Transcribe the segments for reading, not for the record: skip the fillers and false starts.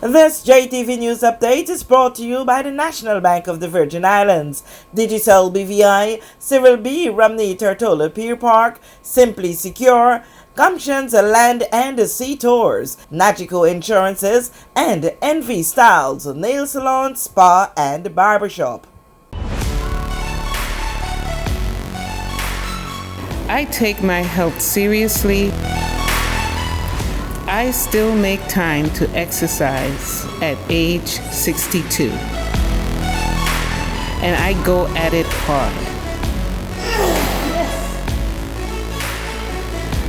This JTV News Update is brought to you by the National Bank of the Virgin Islands, Digicel BVI, Cyril B. Romney Tortola Pier Park, Simply Secure, Gumptions Land and Sea Tours, Nagico Insurances, and Envy Styles, Nail Salon, Spa, and Barbershop. I take my health seriously. I still make time to exercise at age 62. And I go at it hard.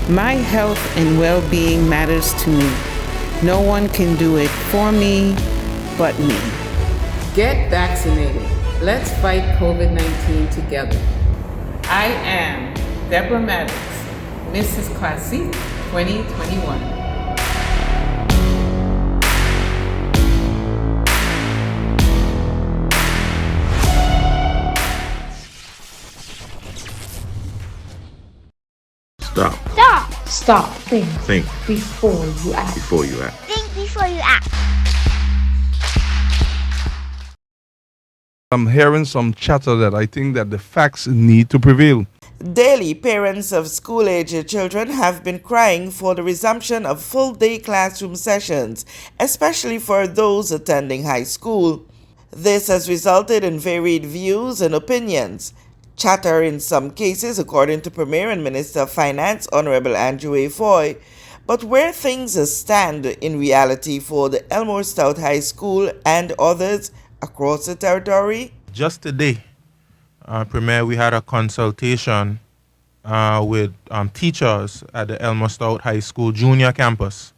My health and well-being matters to me. No one can do it for me but me. Get vaccinated. Let's fight COVID-19 together. I am Deborah Maddox, Mrs. Classique 2021. Stop. Stop. Stop. Think. Think. Before you act. Before you act. Think before you act. I'm hearing some chatter that I think that the facts need to prevail. Daily, parents of school-aged children have been crying for the resumption of full-day classroom sessions, especially for those attending high school. This has resulted in varied views and opinions. Chatter in some cases, according to Premier and Minister of Finance, Honorable Andrew A. Foy. But where things stand in reality for the Elmore Stout High School and others across the territory? Just today, Premier, we had a consultation with teachers at the Elmore Stout High School junior campus.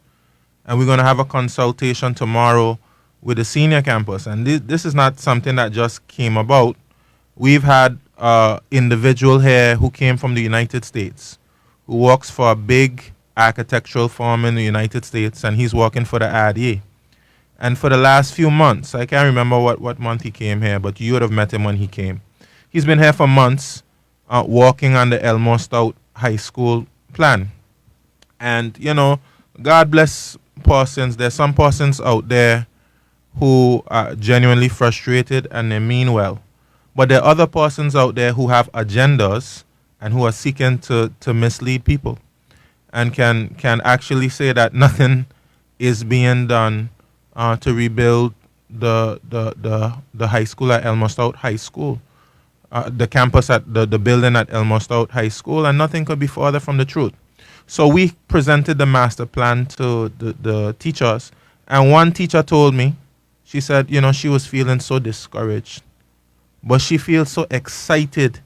And we're going to have a consultation tomorrow with the senior campus. And this is not something that just came about. We've had individual here who came from the United States, who works for a big architectural firm in the United States, and he's working for the RDA. And for the last few months, I can't remember what month he came here, but you would have met him when he came. He's been here for months working on the Elmore Stout High School plan. And, you know, God bless persons. There's some persons out there who are genuinely frustrated and they mean well. But there are other persons out there who have agendas and who are seeking to mislead people and can actually say that nothing is being done to rebuild the high school at Elmore Stout High School, the campus at the building at Elmore Stout High School, and nothing could be further from the truth. So we presented the master plan to the teachers, and one teacher told me, she said, you know, she was feeling so discouraged. But she feels so excited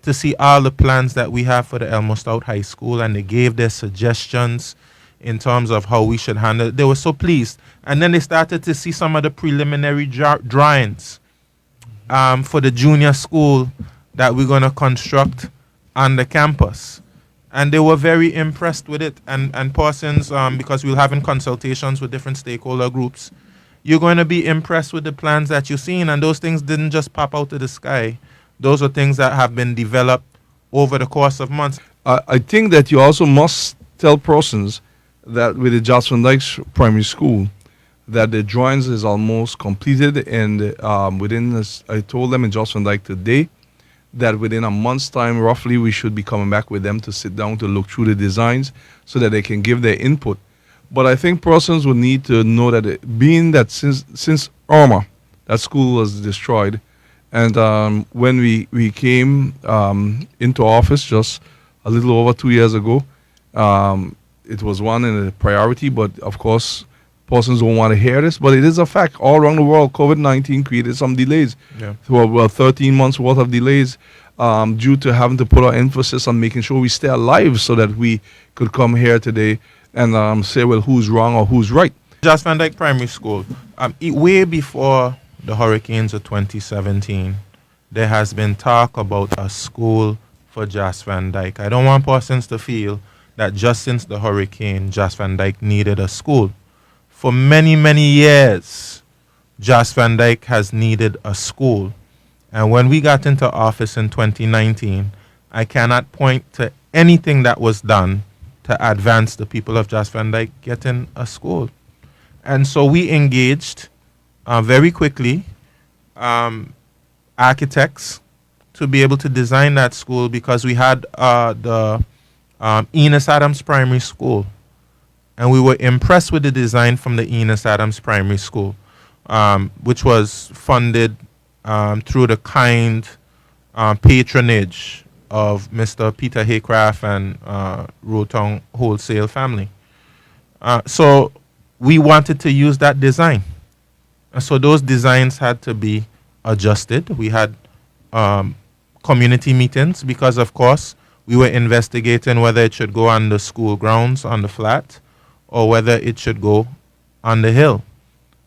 to see all the plans that we have for the Elmore Stout High School, and they gave their suggestions in terms of how we should handle it. They were so pleased. And then they started to see some of the preliminary drawings for the junior school that we're going to construct on the campus. And they were very impressed with it. And persons, because we're having consultations with different stakeholder groups, you're going to be impressed with the plans that you've seen, and those things didn't just pop out of the sky. Those are things that have been developed over the course of months. I think that you also must tell persons that with the Jos Van Dyke Primary School, that the drawings is almost completed, and within this, I told them in Jos Van Dyke today that within a month's time, roughly, we should be coming back with them to sit down to look through the designs so that they can give their input. But I think persons would need to know that being that since Irma, that school was destroyed, and when we came into office just a little over 2 years ago, it was one in a priority, but of course, persons don't want to hear this, but it is a fact. All around the world, COVID-19 created some delays. Yeah. So, well, 13 months worth of delays due to having to put our emphasis on making sure we stay alive so that we could come here today and say, well, who's wrong or who's right. Jos Van Dyke Primary School, way before the hurricanes of 2017, there has been talk about a school for Jos Van Dyke. I don't want persons to feel that just since the hurricane, Jos Van Dyke needed a school. For many, many years, Jos Van Dyke has needed a school. And when we got into office in 2019, I cannot point to anything that was done to advance the people of Jos Van Dyke getting a school. And so we engaged very quickly architects to be able to design that school, because we had the Enos Adams Primary School, and we were impressed with the design from the Enos Adams Primary School, which was funded through the kind patronage of Mr. Peter Haycraft and Rotown Wholesale family. So we wanted to use that design. And so those designs had to be adjusted. We had community meetings because, of course, we were investigating whether it should go on the school grounds on the flat or whether it should go on the hill.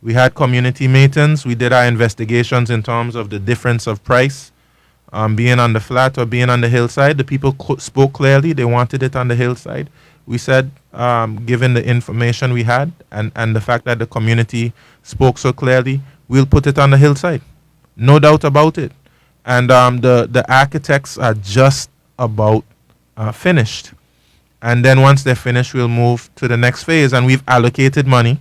We had community meetings. We did our investigations in terms of the difference of price, being on the flat or being on the hillside. The people spoke clearly. They wanted it on the hillside. We said, given the information we had and the fact that the community spoke so clearly, we'll put it on the hillside. No doubt about it. And the architects are just about finished. And then once they're finished, we'll move to the next phase. And we've allocated money.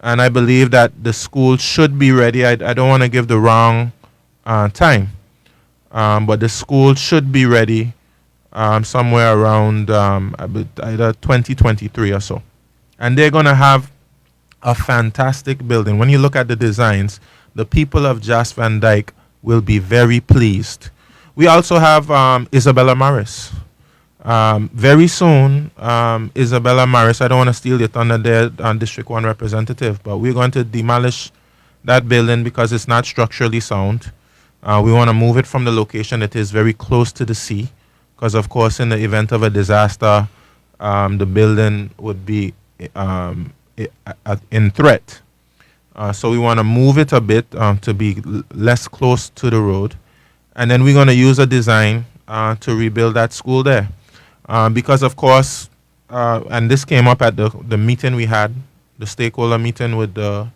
And I believe that the school should be ready. I don't want to give the wrong time. But the school should be ready somewhere around either 2023 or so. And they're going to have a fantastic building. When you look at the designs, the people of Jas Van Dyke will be very pleased. We also have Isabella Morris. Very soon, Isabella Morris, I don't want to steal it under their District 1 representative, but we're going to demolish that building because it's not structurally sound. We want to move it from the location that is very close to the sea, because, of course, in the event of a disaster, the building would be in threat. So we want to move it a bit to be less close to the road. And then we're going to use a design to rebuild that school there. Because, of course, and this came up at the meeting we had, the stakeholder meeting with the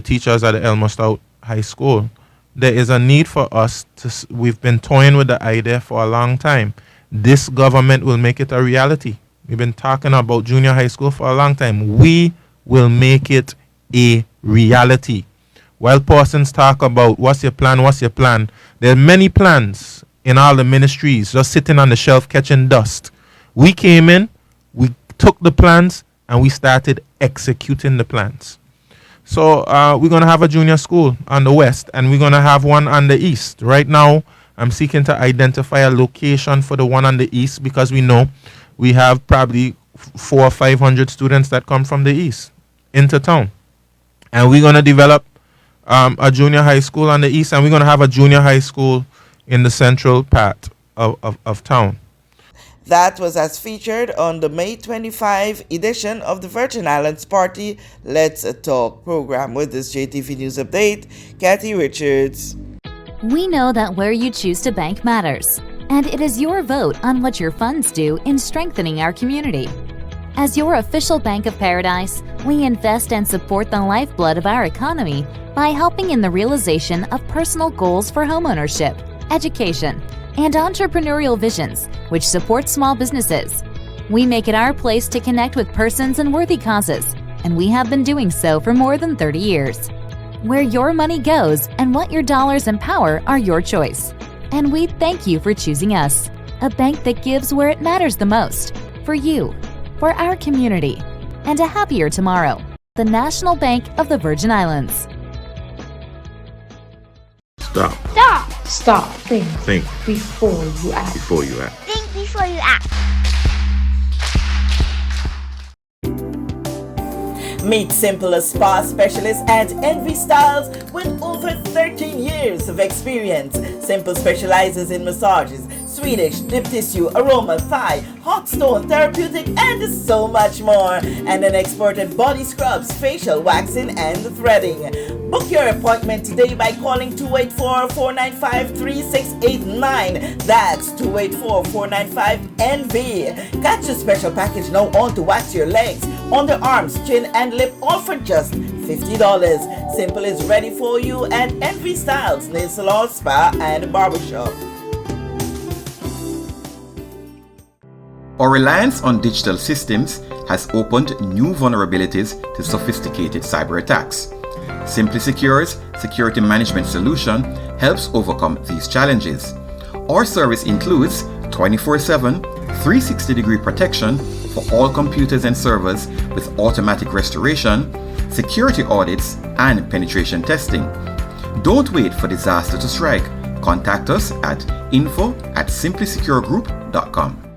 teachers at the Elmer Stout High School. There is a need for us to, we've been toying with the idea for a long time. This government will make it a reality. We've been talking about junior high school for a long time. We will make it a reality. While persons talk about what's your plan, there are many plans in all the ministries just sitting on the shelf catching dust. We came in, we took the plans, and we started executing the plans. So we're going to have a junior school on the west, and we're going to have one on the east. Right now, I'm seeking to identify a location for the one on the east, because we know we have probably 400 or 500 students that come from the east into town. And we're going to develop a junior high school on the east, and we're going to have a junior high school in the central part of town. That was as featured on the May 25 edition of the Virgin Islands Party Let's Talk program. With this JTV News Update, Kathy Richards. We know that where you choose to bank matters, and it is your vote on what your funds do in strengthening our community. As your official Bank of Paradise, we invest and support the lifeblood of our economy by helping in the realization of personal goals for homeownership, education, and entrepreneurial visions, which support small businesses. We make it our place to connect with persons and worthy causes, and we have been doing so for more than 30 years. Where your money goes and what your dollars empower are your choice. And we thank you for choosing us, a bank that gives where it matters the most, for you, for our community, and a happier tomorrow. The National Bank of the Virgin Islands. Stop. Stop. Stop. Think. Think. Before you act. Before you act. Think before you act. Meet Simple Spa Specialist and Envy Styles with over 13 years of experience. Simple specializes in massages, Swedish, deep tissue, aroma, Thai, hot stone, therapeutic, and so much more. And an exported body scrubs, facial waxing, and threading. Book your appointment today by calling 284-495-3689. That's 284-495-ENVY. Catch a special package now on to wax your legs, underarms, chin, and lip, all for just $50. Simple is ready for you at Envy Styles, Nail Salon, Spa, and Barbershop. Our reliance on digital systems has opened new vulnerabilities to sophisticated cyber attacks. Simply Secure's security management solution helps overcome these challenges. Our service includes 24/7, 360-degree protection for all computers and servers with automatic restoration, security audits, and penetration testing. Don't wait for disaster to strike. Contact us at info@simplysecuregroup.com.